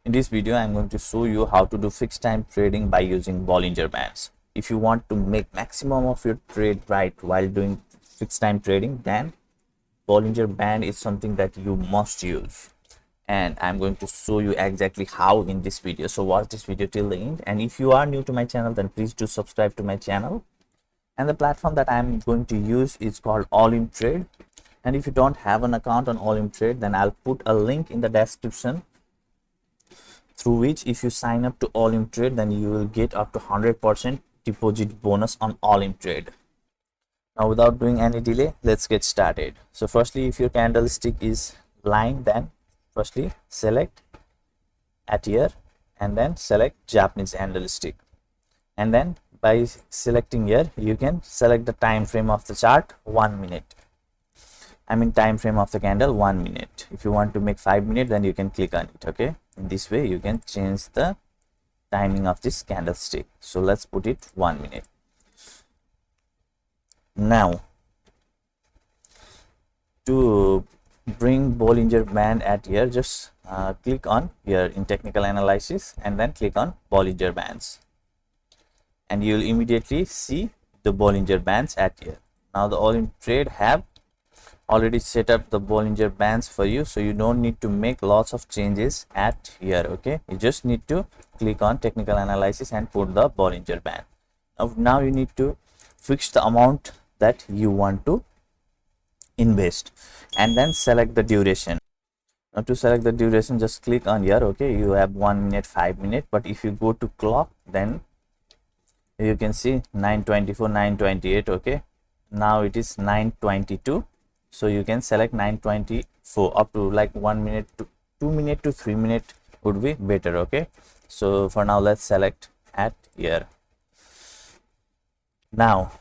In this video, I'm going to show you how to do fixed time trading by using Bollinger Bands. If you want to make maximum of your trade right while doing fixed time trading, then Bollinger Band is something that you must use. And I'm going to show you exactly how in this video. So watch this video till the end. And if you are new to my channel, then please do subscribe to my channel. And the platform that I'm going to use is called Olymp. And if you don't have an account on Olymp, then I'll put a link in the description, through which if you sign up to Olymp, then you will get up to 100% deposit bonus on Olymp. Now without doing any delay, let's get started. So firstly, if your candlestick is line, then firstly select at here and then select Japanese candlestick, and then by selecting here you can select the time frame of the chart 1 minute. Time frame of the candle 1 minute. If you want to make 5 minutes, then you can click on it. Okay, in this way you can change the timing of this candlestick. So let's put it 1 minute. Now to bring Bollinger Band at here, just click on here in technical analysis and then click on Bollinger Bands, and you will immediately see the Bollinger Bands at here. Now the Olymp have already set up the Bollinger Bands for you, so you don't need to make lots of changes at here. Okay, you just need to click on technical analysis and put the Bollinger Band. Now you need to fix the amount that you want to invest and then select the duration. Now to select the duration, just click on here. Okay, you have 1 minute, 5 minutes, but if you go to clock, then you can see 9:24, 9:28. okay, now it is 9:22, so you can select 9:24 up to like 1 minute to 2 minute to 3 minute would be better. Okay, so for now let's select at here. Now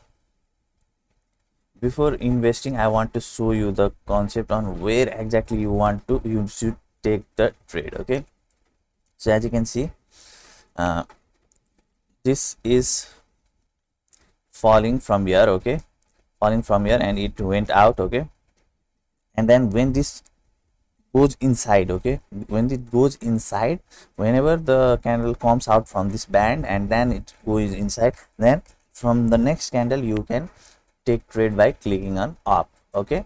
before investing, I want to show you the concept on where exactly you should take the trade. Okay, so as you can see, this is falling from here. Okay, falling from here, and it went out. Okay, and then when this goes inside, okay, when it goes inside, whenever the candle comes out from this band and then it goes inside, then from the next candle you can take trade by clicking on up. Okay,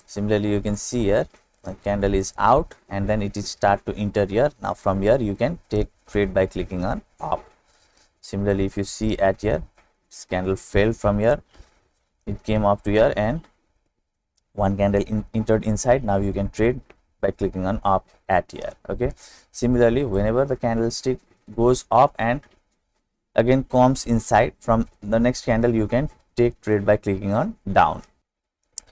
similarly you can see here the candle is out and then it is start to enter here. Now from here you can take trade by clicking on up. Similarly, if you see at here, this candle fell from here, it came up to here and one candle entered inside. Now you can trade by clicking on up at here. Okay, similarly whenever the candlestick goes up and again comes inside, from the next candle you can take trade by clicking on down.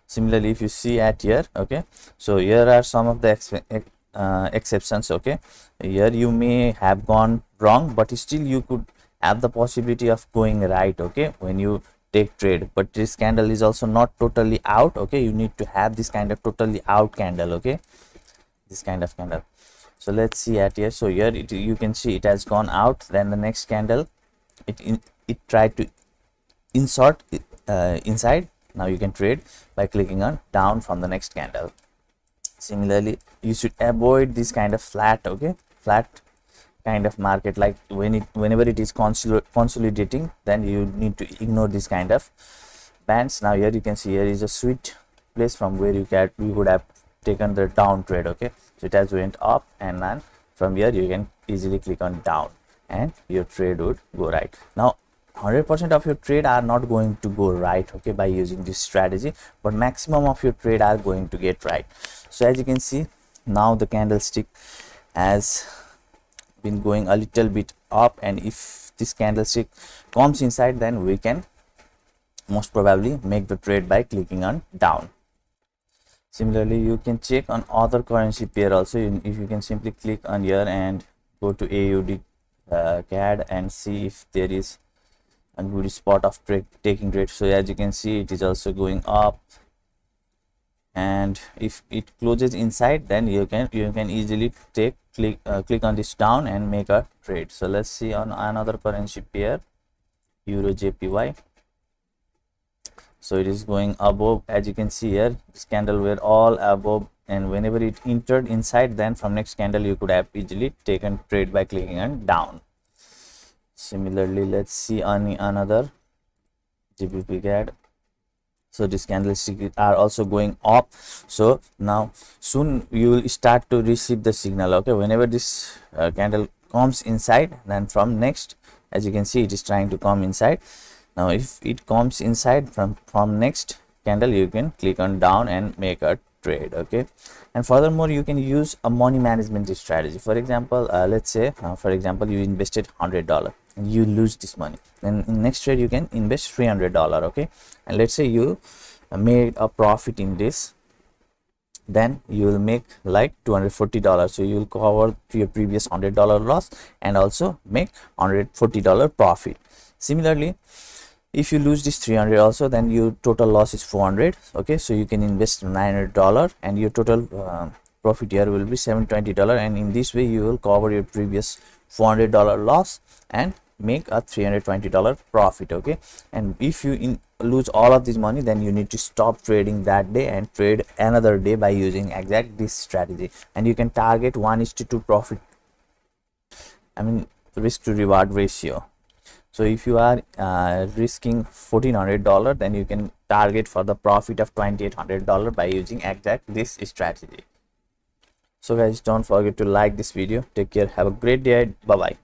Similarly, if you see at here, okay, so here are some of the exceptions. Okay, here you may have gone wrong, but still you could have the possibility of going right. Okay, when you take trade, but this candle is also not totally out. Okay, you need to have this kind of totally out candle. Okay, this kind of candle. So let's see at here. So here you can see it has gone out, then the next candle it tried to insert inside. Now you can trade by clicking on down from the next candle. Similarly, you should avoid this kind of flat, okay, flat kind of market. Like whenever it is consolidating, then you need to ignore this kind of bands. Now here you can see here is a sweet place from where you would have taken the down trade. Okay, so it has went up, and then from here you can easily click on down and your trade would go right. Now 100% of your trade are not going to go right, okay, by using this strategy, but maximum of your trade are going to get right. So as you can see, now the candlestick has been going a little bit up, and if this candlestick comes inside, then we can most probably make the trade by clicking on down. Similarly, you can check on other currency pair also. If you can simply click on here and go to AUD CAD and see if there is a good spot of taking trade. So as you can see, it is also going up, and if it closes inside, then you can easily click on this down and make a trade. So let's see on another currency pair, Euro JPY. So it is going above. As you can see here, this candle were all above and whenever it entered inside, then from next candle you could have easily taken trade by clicking on down. Similarly, let's see on another GBP CAD. So these candlesticks are also going up. So now soon you will start to receive the signal. Okay, whenever this candle comes inside, then from next, as you can see, it is trying to come inside. Now if it comes inside from next candle, you can click on down and make a trade. Okay, and furthermore you can use a money management strategy. For example, let's say for example you invested $100 and you lose this money, then in next trade you can invest $300. Okay, and let's say you made a profit in this, then you will make like $240. So you will cover your previous $100 loss and also make $140 profit. Similarly, if you lose this 300 also, then your total loss is 400. Okay, so you can invest $900 and your total profit here will be $720, and in this way you will cover your previous $400 loss and make a $320 profit. Okay, and if you lose all of this money, then you need to stop trading that day and trade another day by using exact this strategy, and you can target 1:2 profit, I mean risk to reward ratio. So if you are risking $1,400, then you can target for the profit of $2,800 by using exact this strategy. So guys, don't forget to like this video. Take care, have a great day. Bye bye.